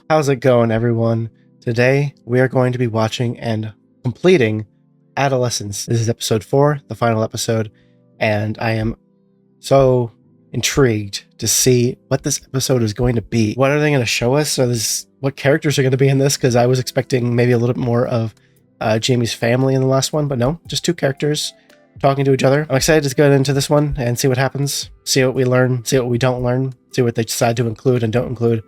How's it going, everyone? Today, we are going to be watching and completing Adolescence. This is episode 4, the final episode, and I am so intrigued to see what this episode is going to be. What are they going to show us? What characters are going to be in this? Because I was expecting maybe a little bit more of Jamie's family in the last one, but no, just two characters talking to each other. I'm excited to get into this one and see what happens, see what we learn, see what we don't learn, see what they decide to include and don't include.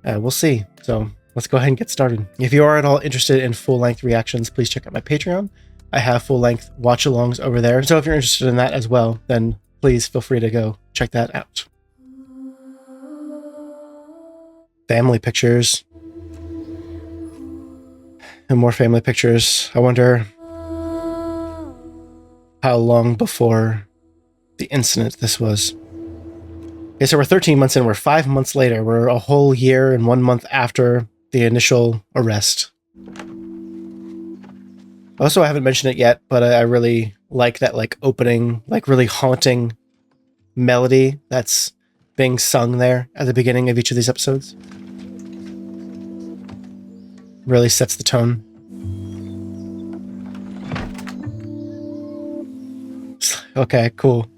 We'll see. So let's go ahead and get started. If you are at all interested in full-length reactions, please check out my Patreon. I have full-length watch-alongs over there. So if you're interested in that as well, then please feel free to go check that out. Family pictures. And more family pictures. I wonder how long before the incident this was. Okay, so we're 13 months in, we're 5 months later, we're a whole year and 1 month after the initial arrest. Also, I haven't mentioned it yet, but I really like that opening, really haunting melody that's being sung there at the beginning of each of these episodes. Really sets the tone. Okay, cool.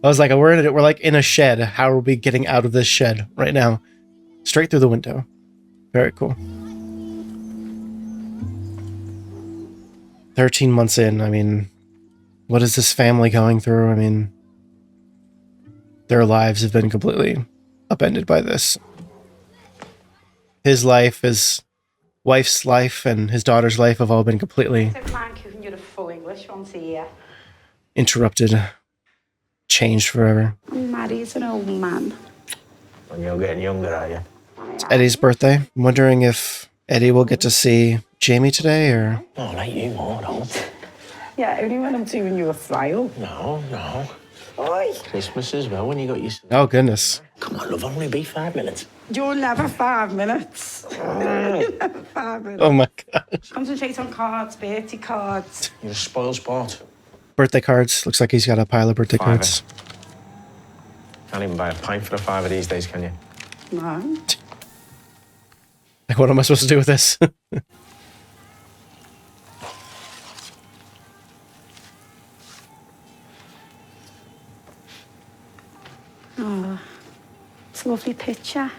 I was like, we're like in a shed. How are we getting out of this shed right now? Straight through the window. Very cool. 13 months in, I mean, what is this family going through? I mean, their lives have been completely upended by this. His life, his wife's life, and his daughter's life have all been completely interrupted. Changed forever. I'm married to an old man. And you're getting younger, are you? It's Eddie's birthday. I'm wondering if Eddie will get to see Jamie today, or... Oh, like you more, though. Yeah, only when I'm doing you a fly-up. No. Oi! Christmas as well, when you got your... Oh, goodness. Come on, love, only be 5 minutes. You're never 5 minutes. You're never 5 minutes. Oh my gosh. Concentrate on cards, birthday cards. You're a spoiled sport. Birthday cards. Looks like he's got a pile of birthday cards. Can't even buy a pint for a fiver these days, can you? No. Like, what am I supposed to do with this? Oh, it's a lovely picture.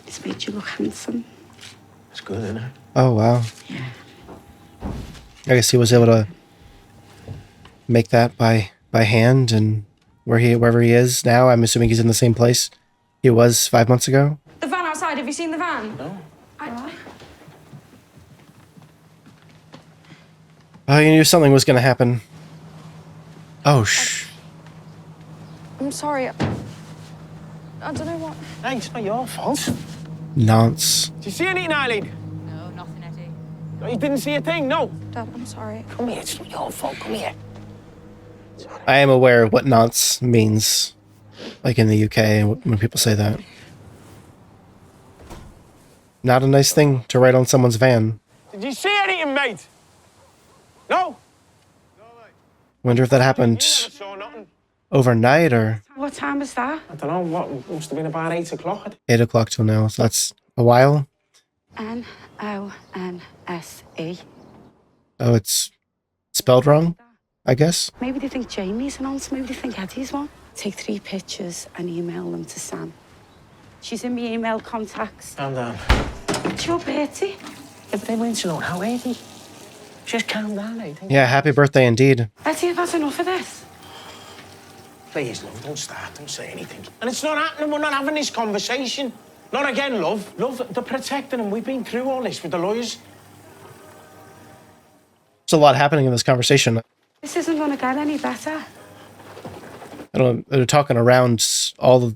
It's made you look handsome. It's good, isn't it? Oh, wow. Yeah. I guess he was able to make that by hand, and wherever he is now, I'm assuming he's in the same place he was 5 months ago. The van outside, have you seen the van? No. Oh, you knew something was going to happen. Oh, I'm sorry. I don't know what... Hey, it's not your fault. Nonce. Did you see anything, Eileen? No, nothing, Eddie. No, you didn't see a thing, no. Dad, I'm sorry. Come here, it's not your fault, come here. I am aware of what nonce means, like in the UK, and when people say that. Not a nice thing to write on someone's van. Did you see anything, mate? No? Wonder if that happened I saw nothing. overnight or What time was that? I don't know, what must have been about 8 o'clock. 8 o'clock till now, so that's a while. N-O-N-S-E. Oh, it's spelled wrong, I guess. Maybe they think Jamie's an aunt, maybe they think Eddie's one. Take 3 pictures and email them to Sam. She's in my email contacts. Calm down. It's your birthday. Yeah, but they went to know how, Eddie? Just calm down, Eddie. Yeah, happy birthday indeed. Eddie, I've had enough of this. Please, love, don't start, don't say anything. And it's not happening, we're not having this conversation. Not again, love. Love, they're protecting him. We've been through all this with the lawyers. There's a lot happening in this conversation. This isn't going to get any better. They're talking around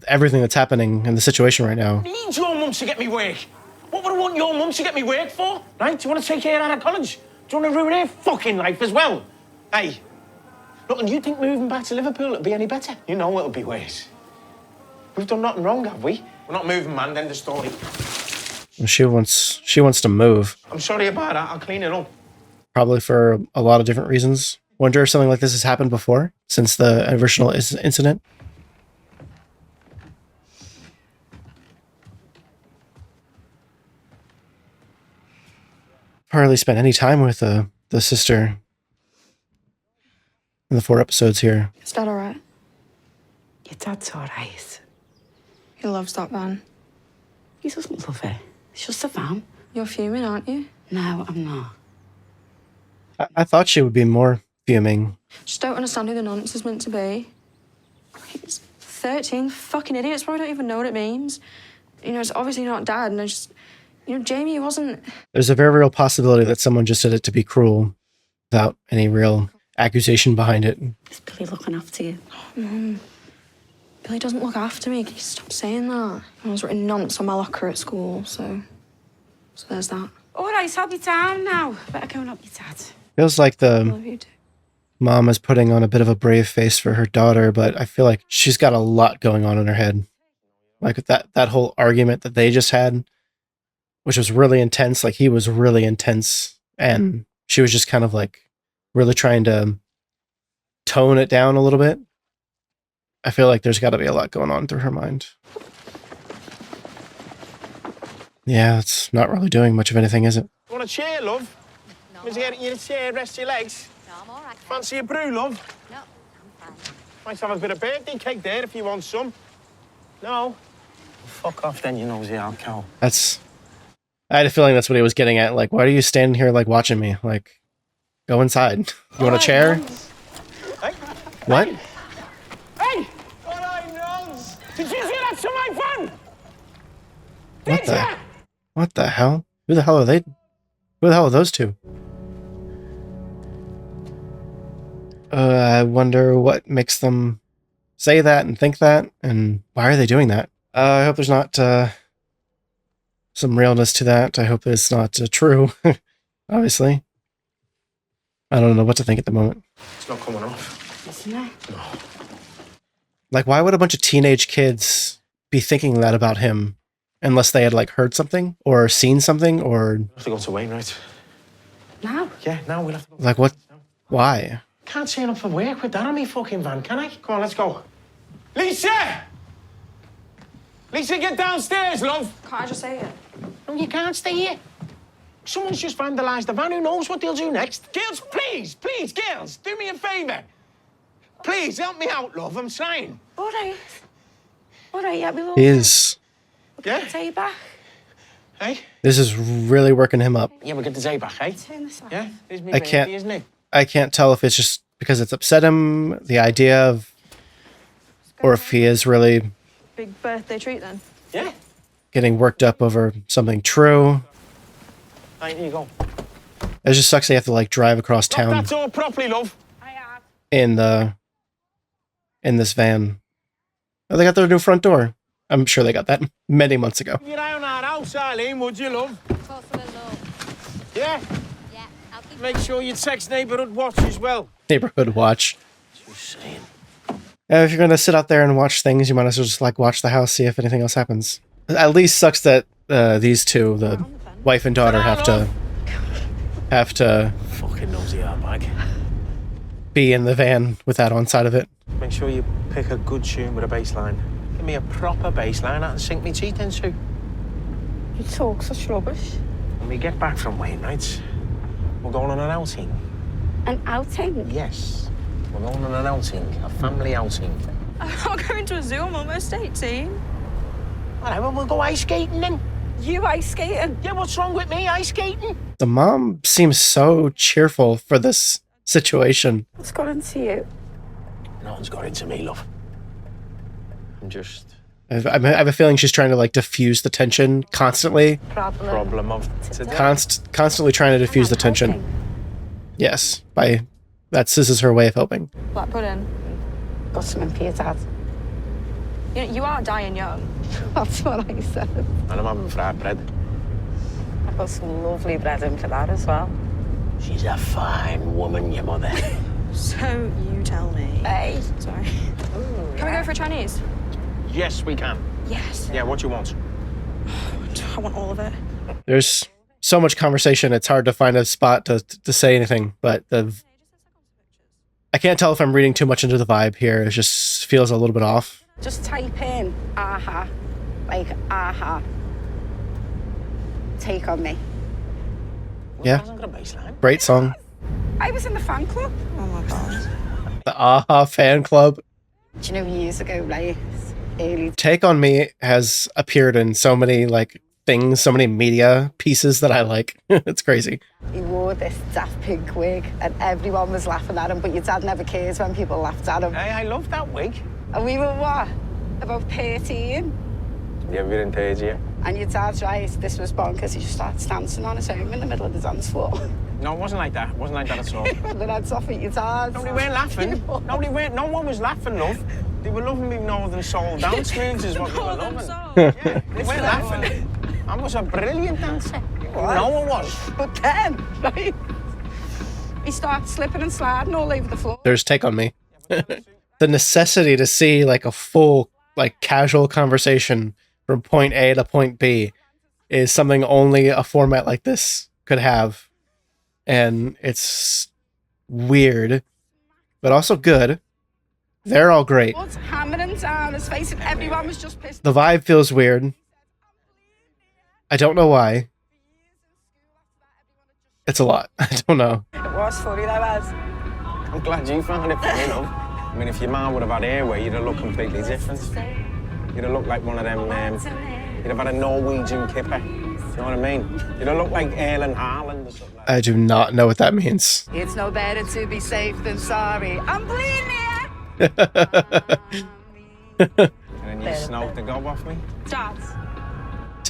everything that's happening in the situation right now. I need your mum to get me work. What would I want your mum to get me work for? Right? Do you want to take her out of college? Do you want to ruin her fucking life as well? Hey, look, and you think moving back to Liverpool will be any better? You know it'll be worse. We've done nothing wrong, have we? We're not moving, man, end of story. She wants to move. I'm sorry about that, I'll clean it up. Probably for a lot of different reasons. Wonder if something like this has happened before, since the original incident. hardly spent any time with the sister in the 4 episodes here. Is Dad all right? Your dad's all right. He loves that van. He doesn't love it. It's just a van. You're fuming, aren't you? No, I'm not. I thought she would be more fuming. Just don't understand who the nonce is meant to be. He's 13, fucking idiots probably don't even know what it means. You know, it's obviously not Dad, and I just... You know, Jamie wasn't... There's a very real possibility that someone just did it to be cruel without any real accusation behind it. Is Billy looking after you? Billy doesn't look after me. Can you stop saying that? I was written nonce on my locker at school, so there's that. All right, I'll be down now. Better go and help your dad. Feels like I the love you too. mom is putting on a bit of a brave face for her daughter, but I feel like she's got a lot going on in her head. Like that whole argument that they just had, which was really intense. Like he was really intense, and she was just kind of like really trying to tone it down a little bit. I feel like there's got to be a lot going on through her mind. Yeah, it's not really doing much of anything, is it? Want a chair, love? No. Want to get you a chair, rest your legs? No, I'm all right. Fancy a brew, love? No, I'm fine. Might have a bit of birthday cake there if you want some. No? Fuck off then, you nosy old cow. I had a feeling that's what he was getting at. Like, why are you standing here, like, watching me? Like, go inside. You want a chair? Hey? What? Hey! All right, nons! Did you see that to my van? What Did the? ya? What the hell? Who the hell are they? Who the hell are those two? I wonder what makes them say that and think that, and why are they doing that? I hope there's not some realness to that. I hope it's not true. Obviously. I don't know what to think at the moment. It's not coming off. Isn't it? No. Like, why would a bunch of teenage kids be thinking that about him unless they had, like, heard something or seen something or... We'll have to go to Wainwright. No. Yeah, now we'll have to go. Like, what? Why? Can't turn up for work with that on me fucking van, can I? Come on, let's go. Lisa! Lisa, get downstairs, love. Can't I just say it? No, you can't stay here. Someone's just vandalised the van. Who knows what they'll do next? Girls, please, girls, do me a favour. Please, help me out, love. I'm trying. All right. All right, yeah, we'll all... Is... Yeah? Take it back. Hey? This is really working him up. Yeah, we'll get the day back, eh? Turn this off. Yeah? It's me I baby, can't- isn't it? I can't tell if it's just because it's upset him, the idea of... Or if he is really Big birthday treat then. Yeah? getting worked up over something true. Right, here you go. It just sucks they have to, like, drive across Lock town that door properly, love. I have. in this van. Oh, they got their new front door. I'm sure they got that many months ago. Get out on our house, Eileen, would you, love? Of course I will, love. Yeah? Yeah, I'll keep... Make sure you text neighbourhood watch as well. Neighborhood watch. Just saying. If you're gonna sit out there and watch things, you might as well just, like, watch the house, see if anything else happens. At least sucks that these two, the wife and daughter, have to Fucking nosy bag. be in the van with that on side of it. Make sure you pick a good tune with a bass line. Give me a proper bass line I can sink me teeth into. You talk such rubbish. When we get back from Wainwright, we're going on an outing. An outing? Yes. We're going on an outing, a family outing. I'm not going to a zoo, I'm almost 18. All right, well, we'll go ice skating then. You ice skating? Yeah, what's wrong with me, ice skating? The mom seems so cheerful for this situation. What's got into you? Nothing's got into me, love. I'm just... I have a feeling she's trying to, like, diffuse the tension constantly. Problem of today. Constantly trying to diffuse the tension. Helping. Yes, this is her way of helping. Black pudding. Got something for your dad. You know, you are dying young. That's what I said. And I'm having fried bread. I've got some lovely bread in for that as well. She's a fine woman, your mother. So you tell me. Hey. Sorry. Can we go for a Chinese? Yes, we can. Yes. Yeah, what do you want? I want all of it. There's so much conversation, it's hard to find a spot to say anything, but I can't tell if I'm reading too much into the vibe here. It just feels a little bit off. Just type in aha. Like aha. Take on me. Yeah. Hasn't got a baseline. Great song. I was in the fan club. Oh my god. The AHA fan club. Do you know, years ago, like, early Take on Me has appeared in so many like things, so many media pieces that I like. It's crazy. he wore this Daft Pink wig and everyone was laughing at him, but your dad never cares when people laughed at him. Hey, I love that wig. And we were what? About 13? Yeah, we're in third year. And your dad's right, this was bonkers. He just started dancing on his own in the middle of the dance floor. No, it wasn't like that. It wasn't like that at all. And then I'd off at your dad's. Nobody weren't laughing. No one was laughing, love. They were loving me Northern Soul dance moves is what they were loving. Yeah, they weren't laughing. I was a brilliant dancer. No one was. But then, right, he started slipping and sliding all over the floor. There's Take on Me. The necessity to see like a full, like casual conversation from point A to point B is something only a format like this could have. And it's weird, but also good. They're all great. What's hammering down his face and everyone was just pissed. The vibe feels weird. I don't know why. It's a lot. I don't know. It was funny, that was. I'm glad you found it funny, love. I mean, if your man would have had airway, you'd have looked completely different. You'd have looked like one of them, you'd have had a Norwegian kipper. You know what I mean? You'd have looked like Erling Haaland or something like that. I do not know what that means. It's no better to be safe than sorry. I'm bleeding here. And then you snowed the gob off me. Dad.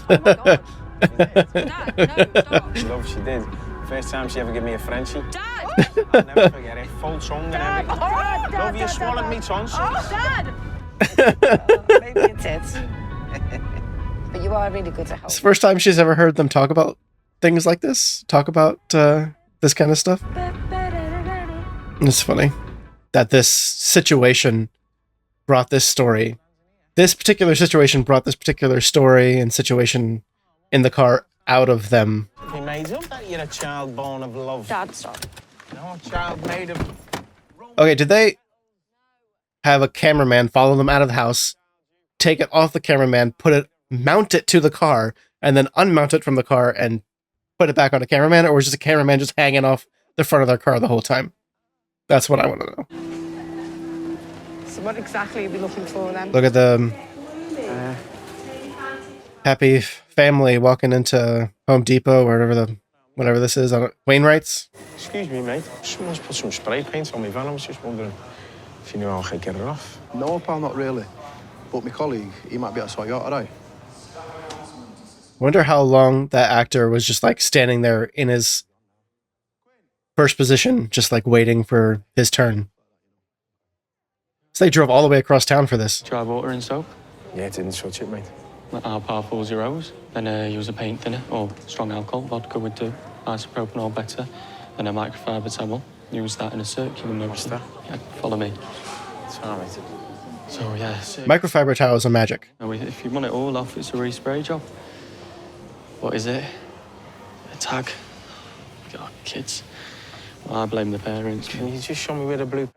Oh my God. Dad, no, stop. Love, she did. First time she ever gave me a Frenchie. Dad! I'll never forget it. Full tongue and everything. Oh, Love, you swallowed me tonsils. Dad! Maybe it did. But you are really good to help. It's the first time she's ever heard them talk about things like this. Talk about this kind of stuff. It's funny that this situation brought this story. This particular situation brought this particular story and situation in the car out of them. He made up that you're a child born of love. Dad, stop. No, a child made of... Okay, did they have a cameraman follow them out of the house, take it off the cameraman, mount it to the car, and then unmount it from the car and put it back on a cameraman, or was just a cameraman just hanging off the front of their car the whole time? That's what I want to know. So what exactly are we looking for then? Look at the happy family walking into Home Depot or whatever this is, on Wainwright's. Excuse me, mate. Someone's put some spray paint on my van. I was just wondering if you knew how I could get it off. No, pal, not really. But my colleague, he might be able to sort you out today. Wonder how long that actor was just like standing there in his first position, just like waiting for his turn. So they drove all the way across town for this. Dry water and soap. Yeah, it didn't touch it, mate. How powerful was your hose? Then use a paint thinner or strong alcohol. Vodka would do. Isopropanol better. And a microfiber towel. Use that in a circular motion. that? Yeah, follow me. Sorry, mate. So yeah. Microfiber towels are magic. If you want it all off, it's a respray job. What is it? A tag. God, kids. Well, I blame the parents. Can you just show me where the blue...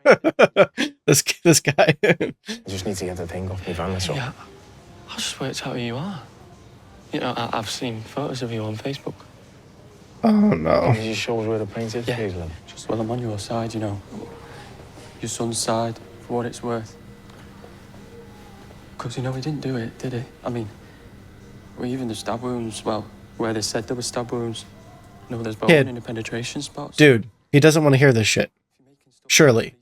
this guy. I just need to get the thing off my van, that's all. Yeah, I just worked out who you are. You know, I've seen photos of you on Facebook. Oh no. Can you just show us where the paint is, please, love? Just well, I'm on your side, you know. Your son's side, for what it's worth. Because, you know, he didn't do it, did he? I mean, well, even the stab wounds, well, where they said there were stab wounds. You know, there's bone in the penetration spots. Dude, he doesn't want to hear this shit. Surely.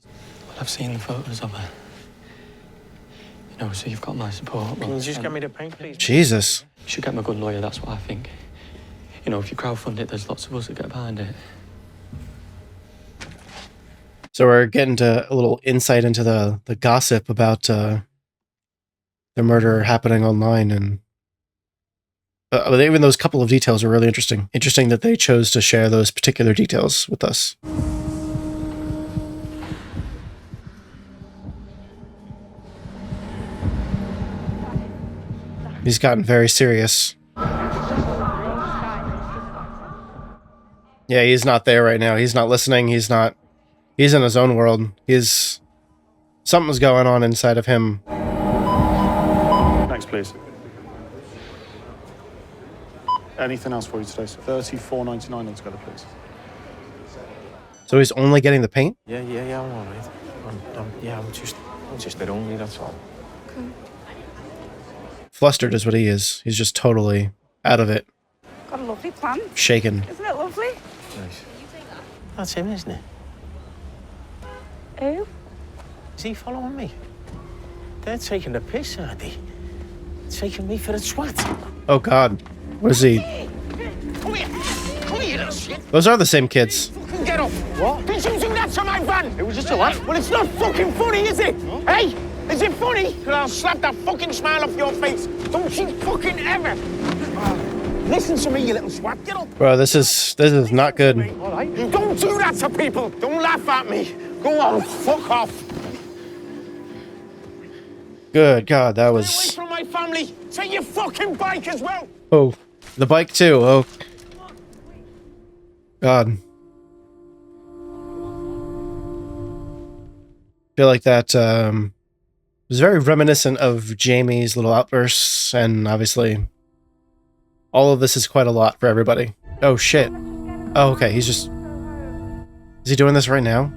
Well, I've seen the photos of her. You know, so you've got my support. Can you just get me the paint, please? Jesus. You should get me a good lawyer, that's what I think. You know, if you crowdfund it, there's lots of us that get behind it. So we're getting to a little insight into the gossip about the murder happening online, and even those couple of details are really interesting. Interesting that they chose to share those particular details with us. He's gotten very serious. Yeah, he's not there right now. He's not listening. He's in his own world. Something's going on inside of him. Next, please. Anything else for you today, sir? $34.99 altogether, please. So he's only getting the paint? Yeah, I'm all right. I'm just a bit hungry, that's all. Flustered is what he is. He's just totally out of it. Got a lovely plant. Shaken. Isn't it lovely? Nice. That's him, isn't it? Who? Is he following me? They're taking the piss, aren't they? Taking me for a twat. Oh God. What is he? Come here, you little shit. Those are the same kids. Fucking get up. What? Did you do that to my van? It was just a laugh. Well, it's not fucking funny, is it? No. Hey, is it funny? Because I'll slap that fucking smile off your face. Don't you fucking ever. Listen to me, you little swat. Get up. Bro, this is not good. All right. You don't do that to people. Don't laugh at me. Go on, fuck off. Good God, that Stay away was... from my family. Take your fucking bike as well. Oh, the bike too. Oh. God. Feel like that was very reminiscent of Jamie's little outbursts, and obviously all of this is quite a lot for everybody. Oh shit. Oh, okay, he's just... Is he doing this right now?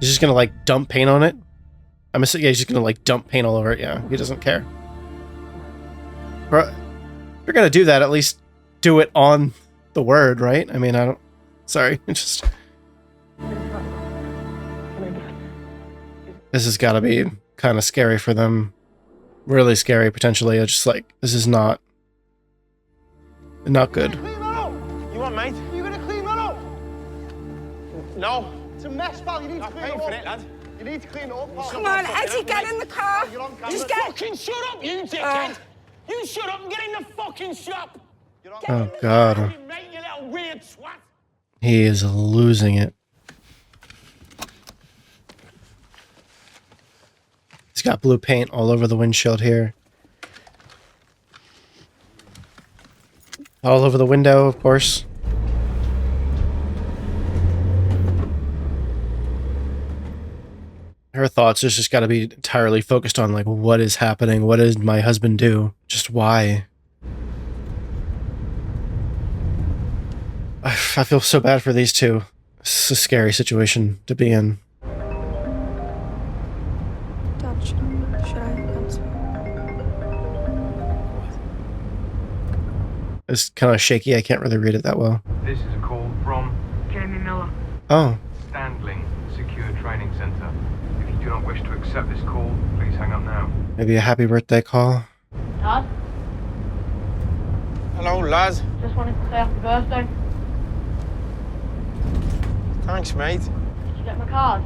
He's just gonna like dump paint on it? I'm assuming, yeah, he's just gonna like dump paint all over it. Yeah, he doesn't care. Bro, if you're gonna do that, at least do it on the word, right? I mean, I don't... Sorry, it's just... This has got to be kind of scary for them. Really scary, potentially. It's just like, this is not good. Clean that up. You want, mate? You gonna clean that up? No. It's a mess, pal. You need to clean it up. For it, lad. You need to clean it up, pal. Come on, Eddie, get in the car. You're on camera. Just get... Fucking shut up, you dickhead. You shut up and get in the fucking shop. Oh God. Mate, you little weird swat. He is losing it. He's got blue paint all over the windshield here. All over the window, of course. Her thoughts just got to be entirely focused on, like, what is happening? What did my husband do? Just why? I feel so bad for these two. It's a scary situation to be in. Dad, should I answer? It's kind of shaky. I can't really read it that well. This is a call from Jamie Miller. Oh. Standling Secure Training Centre. If you do not wish to accept this call, please hang up now. Maybe a happy birthday call. Dad, Hello, lad. just wanted to say happy birthday. Thanks, mate. Did you get my card?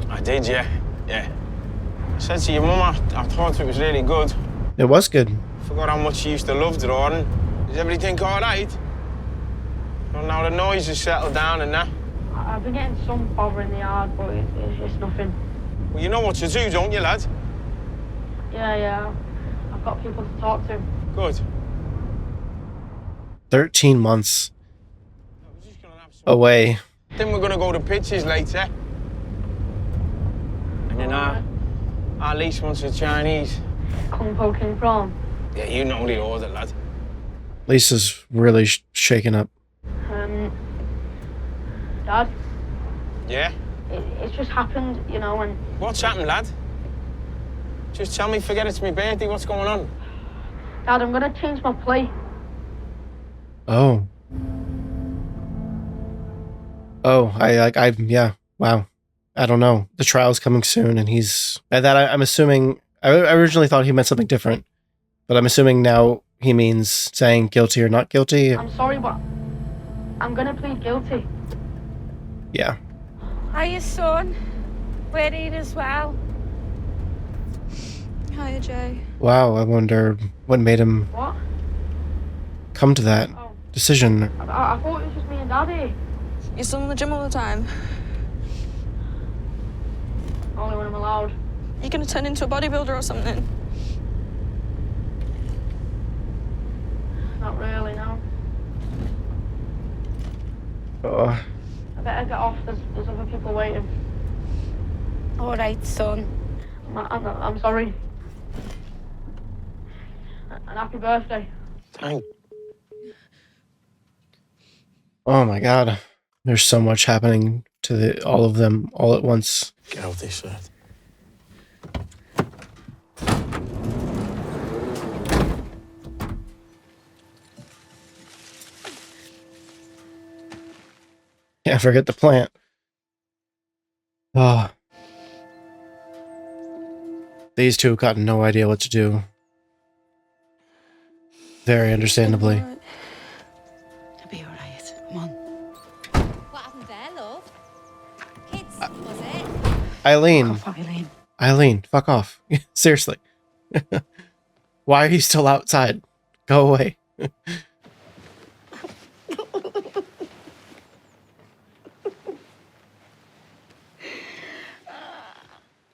I did, yeah. I said to your mum, I thought it was really good. It was good. Forgot how much she used to love drawing. Is everything all right? Well, now the noise has settled down and that. I've been getting some bother in the yard, but it's nothing. Well, you know what to do, don't you, lad? Yeah. I've got people to talk to. Good. 13 months away. Then we're gonna go to pitches later. And then our lease wants a Chinese. Kung Po King Prawn. Yeah, you know the order, lad. Lisa's really shaken up. Dad, Yeah? it's just happened, you know, and... What's happened, lad? Just tell me, forget it's my birthday, what's going on? Dad, I'm gonna change my play. Oh. Oh, yeah, wow. I don't know. The trial's coming soon, and I'm assuming, I originally thought he meant something different, but I'm assuming now he means saying guilty or not guilty. I'm sorry, but I'm gonna plead guilty. Yeah. Hiya, son. We're here as well. Hiya, Jay. Wow, I wonder what made him What? come to that decision. I thought it was just me and Daddy. You're still in the gym all the time. Only when I'm allowed. You're gonna turn into a bodybuilder or something. Not really, no. Oh. I better get off. There's other people waiting. All right, son. I'm sorry. And happy birthday. Oh my god. There's so much happening to all of them all at once. Get out this side. Can't forget the plant. Oh. These two got no idea what to do. Very understandably. It'll be alright. Come on. What happened there, love? Kids, was it? Eileen. Off, Eileen. Eileen, fuck off. Seriously. Why are you still outside? Go away.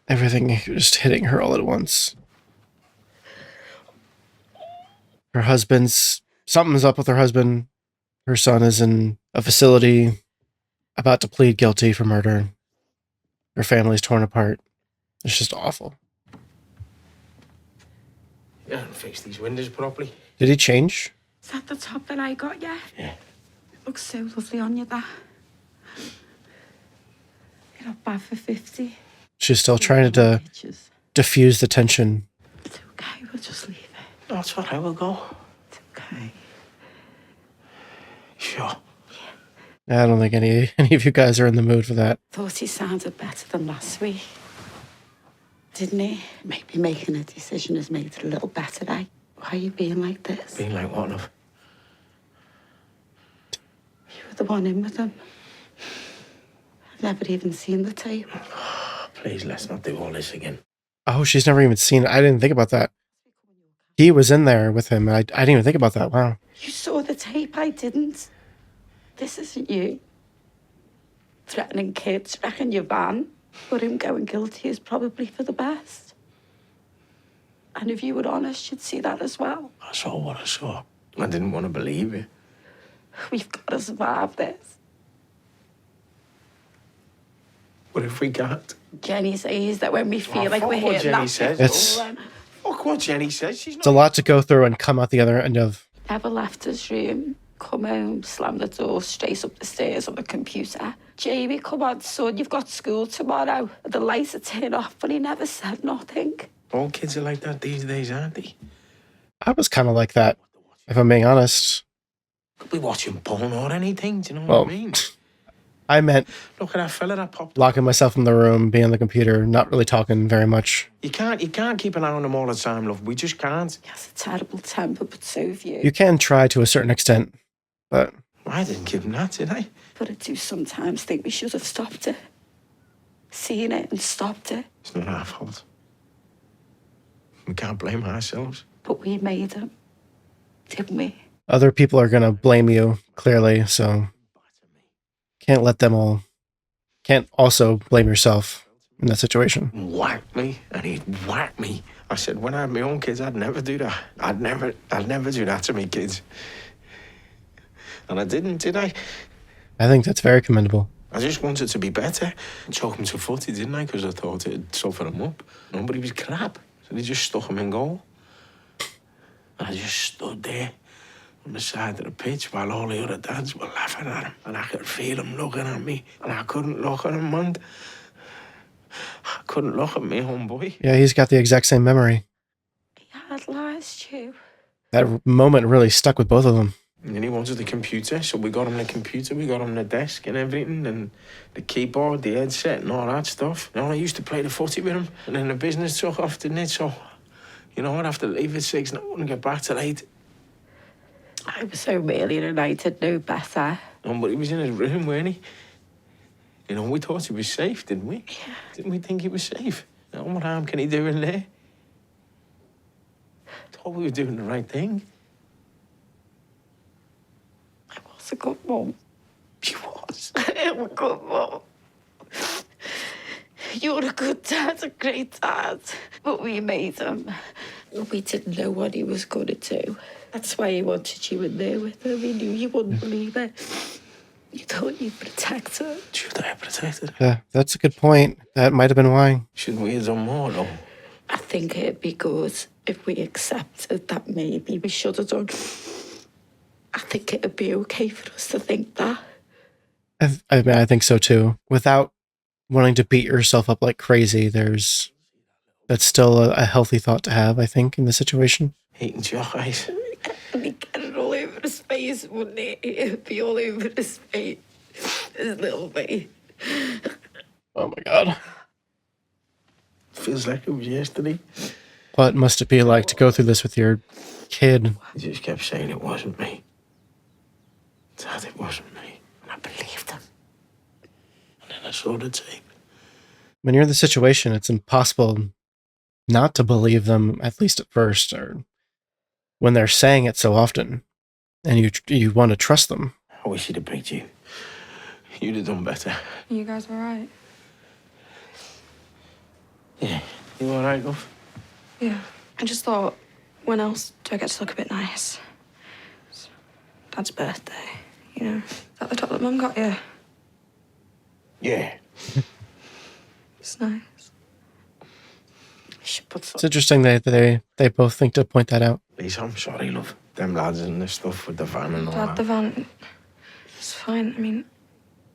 Everything just hitting her all at once. Her husband's... Something's up with her husband. Her son is in a facility about to plead guilty for murder. Her family's torn apart. It's just awful. You haven't fixed these windows properly. Did he change? Is that the top that I got, yeah? Yeah. It looks so lovely on you, that. You're not bad for 50. She's still trying to Pictures. diffuse the tension. It's okay, we'll just leave it. That's what I will go. It's okay. Sure. I don't think any of you guys are in the mood for that. Thought he sounded better than last week. Didn't he? Maybe making a decision has made it a little better, eh? Why are you being like this? Being like what, love? You were the one in with him. I've never even seen the tape. Please, let's not do all this again. Oh, she's never even seen it. I didn't think about that. He was in there with him. I didn't even think about that. Wow. You saw the tape, I didn't. This isn't you. Threatening kids, wrecking your van. But him going guilty is probably for the best. And if you were honest, you'd see that as well. I saw what I saw. I didn't want to believe it. We've got to survive this. What if we can't? Jenny says that when we feel like fuck we're what hitting Jenny that says. It's- then Fuck what Jenny says. She's It's a not... lot to go through and come out the other end of. never left his room. Come home, slam the door, straight up the stairs on the computer. Jamie, come on, son, you've got school tomorrow. The lights are turned off, but he never said nothing. All kids are like that these days, aren't they? I was kind of like that, if I'm being honest. Could be watching porn or anything, do you know Well, what I mean? I meant Look at that fella that popped up. locking myself in the room, being on the computer, not really talking very much. You can't keep an eye on them all the time, love. We just can't. He has a terrible temper, but so have you. You can try to a certain extent, but I didn't give him that, did I? But I do sometimes think we should have stopped it. Seen it and stopped it. It's not our fault. We can't blame ourselves. But we made him, didn't we? other people are going to blame you, clearly, so can't let them all... Can't also blame yourself in that situation. Whacked me, and he'd whack me. I said, when I had my own kids, I'd never do that. I'd never do that to me kids. And I didn't, did I? I think that's very commendable. I just wanted to be better. Choke him to footy, didn't I? Because I thought it'd soften him up. Nobody was crap. So they just stuck him in goal. And I just stood there on the side of the pitch while all the other dads were laughing at him. And I could feel him looking at me. And I couldn't look at him, man. I couldn't look at me, homeboy. Yeah, he's got the exact same memory. He had last you. That moment really stuck with both of them. And then he wanted the computer, so we got him the computer, we got him the desk and everything, and the keyboard, the headset and all that stuff. You know, I used to play the footy with him, and then the business took off, didn't it? So, you know, I'd have to leave at 6 and I wouldn't get back till 8. I was so early and I did know better. But he was in his room, weren't he? You know, we thought he was safe, didn't we? Yeah. Didn't we think he was safe? Now, what harm can he do in there? Thought we were doing the right thing. I was a good mum. He was. I'm a good mum. You're a good dad, a great dad. But we made him. We didn't know what he was going to do. That's why he wanted you in there with him. He knew you wouldn't believe it. You thought you'd protect her. Should I have protected him? Yeah, that's a good point. That might have been why. Shouldn't we have done more, though? I think it'd be good if we accepted that maybe we should have done. I think it'd be okay for us to think that. I think so too. Without wanting to beat yourself up like crazy, that's still a healthy thought to have, I think, in the situation. Eating chocolate. And he'd get it all over his face, wouldn't it? It'd be all over his face. His little face. Oh my god. Feels like it was yesterday. What must it be like to go through this with your kid? He just kept saying it wasn't me. Dad, it wasn't me. And I believed him. And then I saw the tape. When you're in the situation, it's impossible not to believe them, at least at first, or when they're saying it so often, and you want to trust them. I wish he'd have picked you. You'd have done better. You guys were right. Yeah. You all right, love? Yeah. I just thought, when else do I get to look a bit nice? It's Dad's birthday, you know. Is that the top that Mum got you? Yeah. It's nice. I should put It's interesting that they both think to point that out. Lisa, I'm sorry, love. Them lads and the stuff with the van and all Dad, that. the van, it's fine. I mean,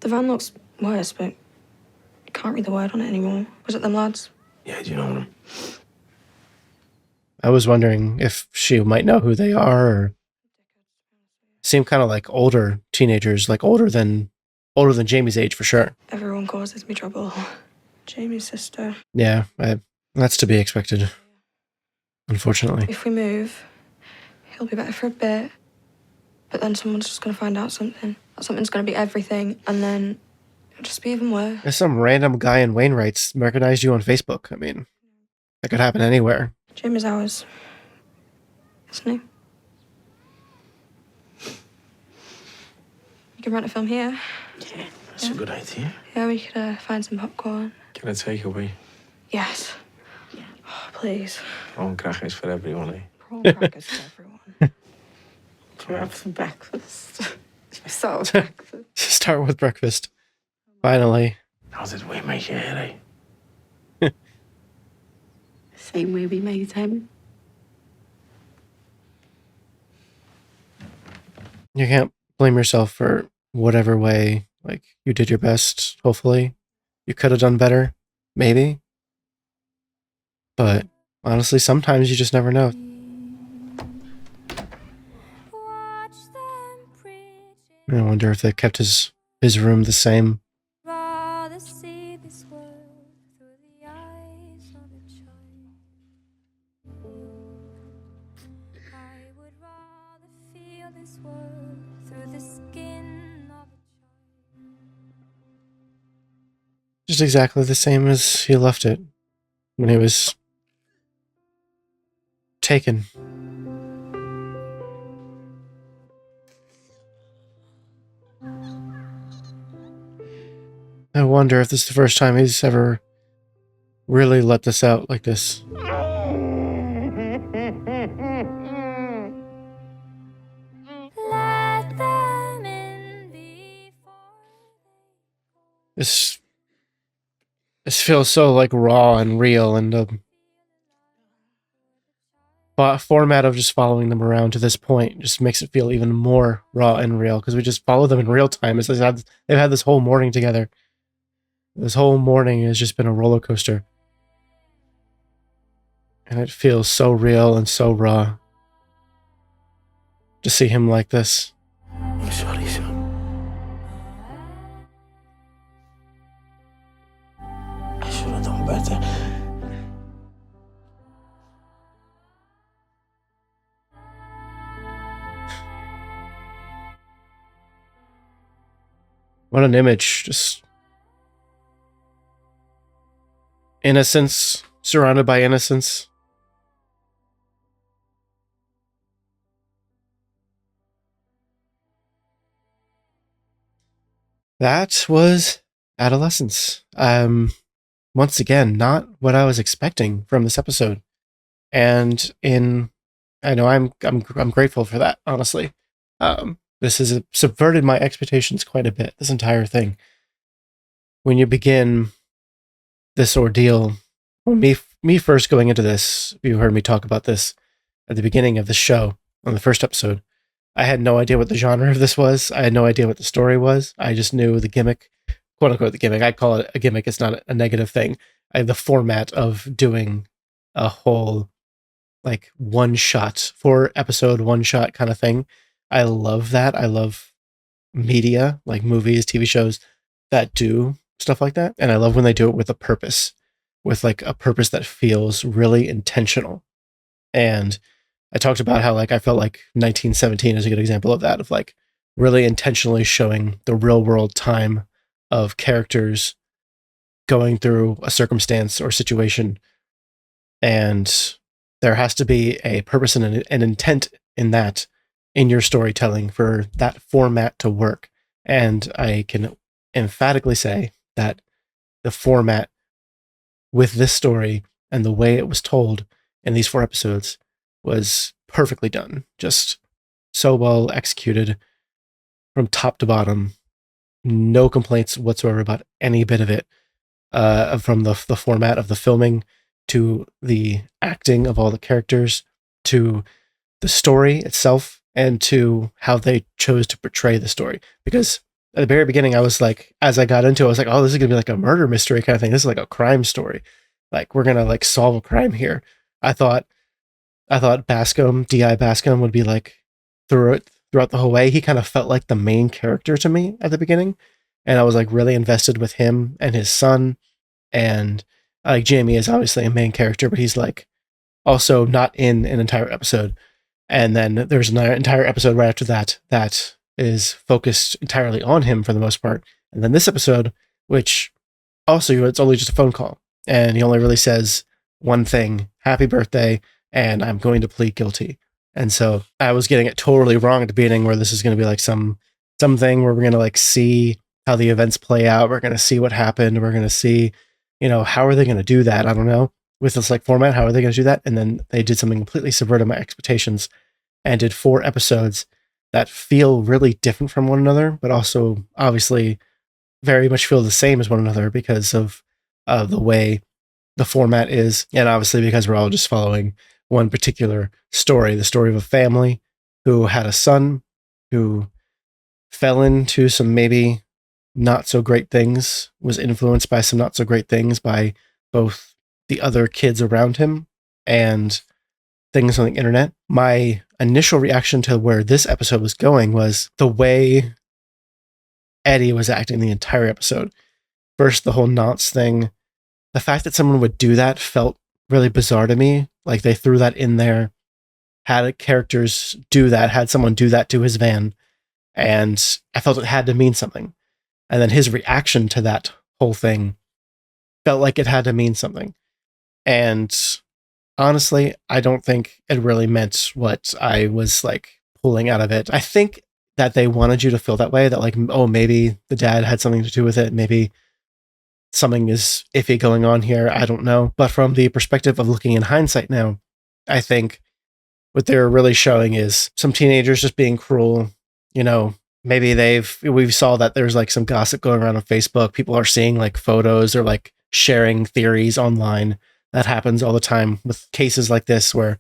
the van looks worse, but you can't read the word on it anymore. Was it them lads? Yeah, do you know them? I was wondering if she might know who they are, or seem kind of like older teenagers, like older than Jamie's age for sure. Everyone causes me trouble. Jamie's sister. Yeah, that's to be expected. Unfortunately, If we move, he'll be better for a bit. But then someone's just going to find out something. That something's going to be everything, and then it'll just be even worse. if some random guy in Wainwright's recognized you on Facebook, I mean, that could happen anywhere. Jamie's ours, isn't he? You can rent a film here. Yeah. That's a good idea. Yeah, we could find some popcorn. Can I take away? Yes. Yeah. Oh, please. Prawn crackers for everyone, eh? Prawn crackers for everyone. For have some breakfast. So breakfast. Start with breakfast. Finally. How did we make it here, eh? Same way we made him. You can't blame yourself for whatever way, like, you did your best, hopefully. You could have done better, maybe. But honestly, sometimes you just never know. I wonder if they kept his room the same. Just exactly the same as he left it when he was taken. I wonder if this is the first time he's ever really let this out like this. This feels so like raw and real, and the format of just following them around to this point just makes it feel even more raw and real, because we just follow them in real time. They've had this whole morning together. This whole morning has just been a roller coaster. And it feels so real and so raw to see him like this. I'm sorry, son. I should have done better. What an image. Just innocence, surrounded by innocence. That was Adolescence. Once again, not what I was expecting from this episode. And I know I'm grateful for that, honestly. This has subverted my expectations quite a bit, this entire thing. When you begin this ordeal, when me first going into this, you heard me talk about this at the beginning of the show, on the first episode, I had no idea what the genre of this was. I had no idea what the story was. I just knew the gimmick, quote unquote, the gimmick. I call it a gimmick. It's not a negative thing. I have the format of doing a whole like one shot for episode, one shot kind of thing. I love that. I love media like movies, TV shows that do stuff like that. And I love when they do it with a purpose, with like a purpose that feels really intentional. And I talked about how like I felt like 1917 is a good example of that, of like really intentionally showing the real world time of characters going through a circumstance or situation. And there has to be a purpose and an intent in that, in your storytelling, for that format to work. And I can emphatically say that the format with this story and the way it was told in these 4 episodes was perfectly done. Just so well executed from top to bottom. No complaints whatsoever about any bit of it. From the format of the filming to the acting of all the characters to the story itself and to how they chose to portray the story. Because at the very beginning, I was like, as I got into it, I was like, oh, this is gonna be like a murder mystery kind of thing. This is like a crime story. Like we're gonna like solve a crime here. I thought Bascom, D.I. Bascom, would be like throughout the whole way. He kind of felt like the main character to me at the beginning. And I was like really invested with him and his son. And like Jamie is obviously a main character, but he's like also not in an entire episode. And then there's an entire episode right after that that is focused entirely on him for the most part. And then this episode, which also it's only just a phone call, and he only really says one thing: "Happy birthday," and "I'm going to plead guilty." And so I was getting it totally wrong at the beginning, where this is going to be like something where we're going to like see how the events play out. We're going to see what happened. We're going to see, how are they going to do that? I don't know. With this like format, how are they going to do that? And then they did something completely subverted my expectations and did 4 episodes that feel really different from one another, but also obviously very much feel the same as one another because of the way the format is. And obviously because we're all just following one particular story, the story of a family who had a son who fell into some maybe not so great things, was influenced by some not so great things by both the other kids around him and things on the internet. My initial reaction to where this episode was going was the way Eddie was acting the entire episode. First, the whole nonce thing. The fact that someone would do that felt really bizarre to me. Like they threw that in there, had characters do that, had someone do that to his van, and I felt it had to mean something. And then his reaction to that whole thing felt like it had to mean something. And honestly, I don't think it really meant what I was like pulling out of it. I think that they wanted you to feel that way, that like, oh, maybe the dad had something to do with it. Maybe something is iffy going on here. I don't know. But from the perspective of looking in hindsight now, I think what they're really showing is some teenagers just being cruel. Maybe we saw that there's like some gossip going around on Facebook. People are seeing like photos or like sharing theories online. That happens all the time with cases like this where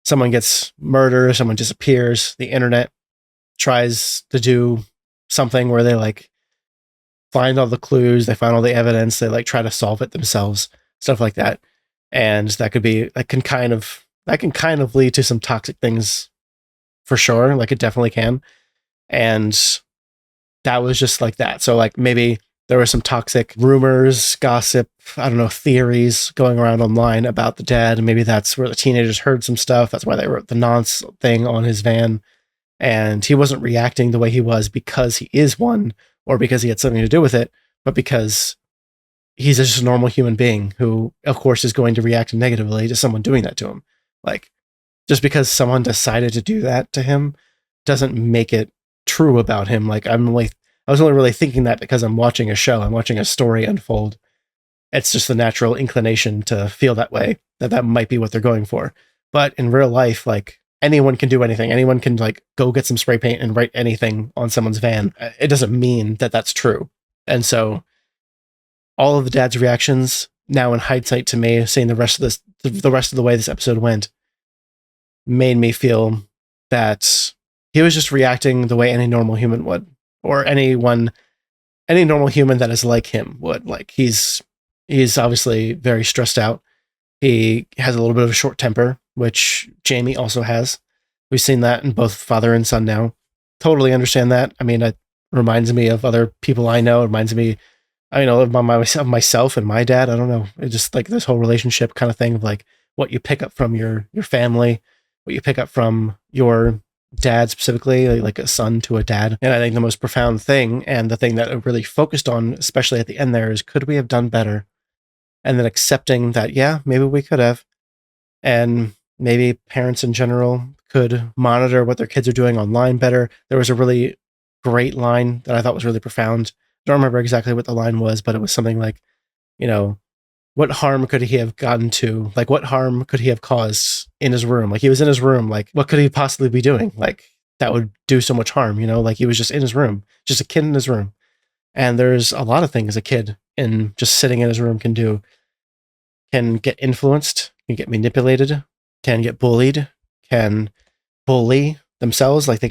someone gets murdered, someone disappears, the internet tries to do something where they like find all the clues, they find all the evidence, they like try to solve it themselves, stuff like that. And that can kind of lead to some toxic things for sure. Like it definitely can. And that was just like that. So like maybe there were some toxic rumors, gossip, I don't know, theories going around online about the dad. And maybe that's where the teenagers heard some stuff. That's why they wrote the nonce thing on his van. And he wasn't reacting the way he was because he is one or because he had something to do with it, but because he's just a normal human being who, of course, is going to react negatively to someone doing that to him. Like, just because someone decided to do that to him doesn't make it true about him. Like, I was only really thinking that because I'm watching a show, I'm watching a story unfold. It's just the natural inclination to feel that way, that might be what they're going for. But in real life, like, anyone can do anything. Anyone can like go get some spray paint and write anything on someone's van. It doesn't mean that that's true. And so all of the dad's reactions now in hindsight to me, seeing the rest of the way this episode went, made me feel that he was just reacting the way any normal human would, or any normal human that is like him would. Like he's obviously very stressed out. He has a little bit of a short temper, which Jamie also has. We've seen that in both father and son now. Totally understand that. I mean, it reminds me of other people I know. It reminds me, I mean, of myself and my dad. I don't know. It's just like this whole relationship kind of thing of like what you pick up from your family, what you pick up from your dad specifically, like a son to a dad. And I think the most profound thing, and the thing that it really focused on, especially at the end there, is could we have done better? And then accepting that, yeah, maybe we could have. And maybe parents in general could monitor what their kids are doing online better. There was a really great line that I thought was really profound. I don't remember exactly what the line was, but it was something like, you know, what harm could he have gotten to? Like, what harm could he have caused in his room? Like, he was in his room. Like, what could he possibly be doing? Like, that would do so much harm, you know? Like, he was just in his room, just a kid in his room. And there's a lot of things a kid in just sitting in his room can do. Can get influenced, can get manipulated, can get bullied, can bully themselves. Like, they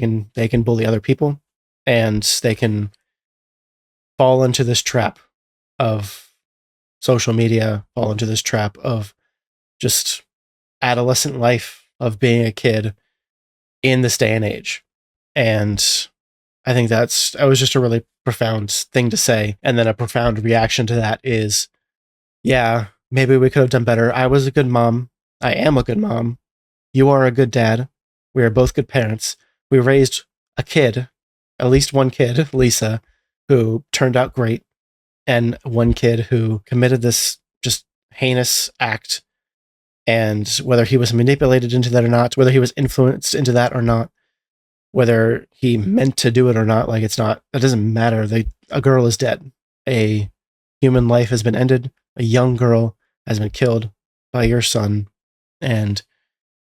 can bully other people, and they can fall into this trap of social media, fall into this trap of just adolescent life, of being a kid in this day and age. And I think that was just a really profound thing to say. And then a profound reaction to that is, yeah, maybe we could have done better. I was a good mom. I am a good mom. You are a good dad. We are both good parents. We raised a kid, at least one kid, Lisa, who turned out great, and one kid who committed this just heinous act. And whether he was manipulated into that or not, whether he was influenced into that or not, whether he meant to do it or not, like, it doesn't matter. A girl is dead. A human life has been ended. A young girl has been killed by your son. And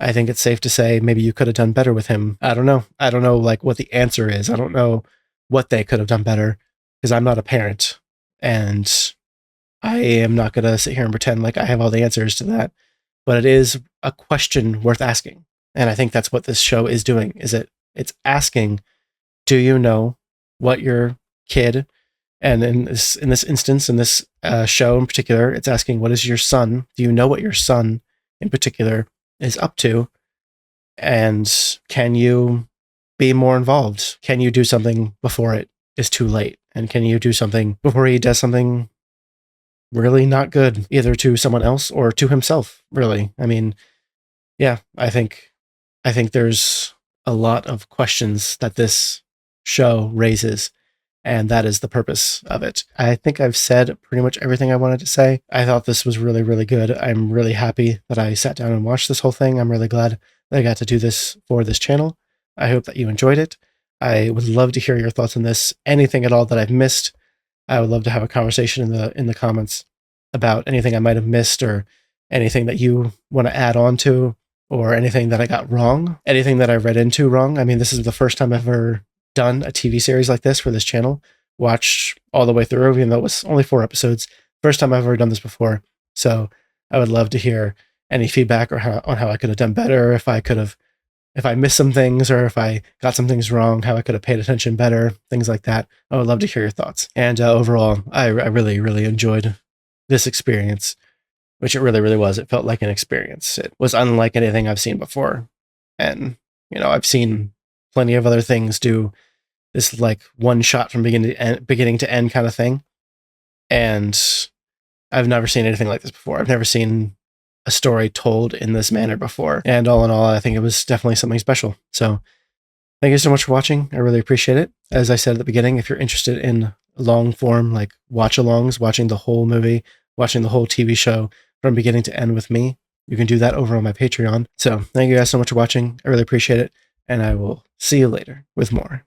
I think it's safe to say maybe you could have done better with him. I don't know. I don't know, like, what the answer is. I don't know what they could have done better, because I'm not a parent. And I am not going to sit here and pretend like I have all the answers to that. But it is a question worth asking. And I think that's what this show is doing, is it's asking, do you know what your kid, and in this instance, in this show in particular, it's asking, what is your son? Do you know what your son in particular is up to? And can you be more involved? Can you do something before it is too late? And can you do something before he does something really not good, either to someone else or to himself, really? I mean, yeah, I think there's a lot of questions that this show raises, and that is the purpose of it. I think I've said pretty much everything I wanted to say. I thought this was really, really good. I'm really happy that I sat down and watched this whole thing. I'm really glad that I got to do this for this channel. I hope that you enjoyed it. I would love to hear your thoughts on this. Anything at all that I've missed, I would love to have a conversation in the comments about anything I might have missed, or anything that you want to add on to, or anything that I got wrong, anything that I read into wrong. I mean, this is the first time I've ever done a TV series like this for this channel, watched all the way through, even though it was only 4 episodes. First time I've ever done this before. So I would love to hear any feedback on how I could have done better, if I missed some things, or if I got some things wrong, how I could have paid attention better, things like that. I would love to hear your thoughts. And overall, I really, really enjoyed this experience, which it really, really was. It felt like an experience. It was unlike anything I've seen before. And, you know, I've seen plenty of other things do this, like, one shot from beginning to end kind of thing. And I've never seen anything like this before. I've never seen a story told in this manner before. And all in all, I think it was definitely something special. So thank you so much for watching. I really appreciate it. As I said at the beginning, if you're interested in long form, like watch-alongs, watching the whole movie, watching the whole TV show from beginning to end with me, you can do that over on my Patreon. So thank you guys so much for watching. I really appreciate it. And I will see you later with more.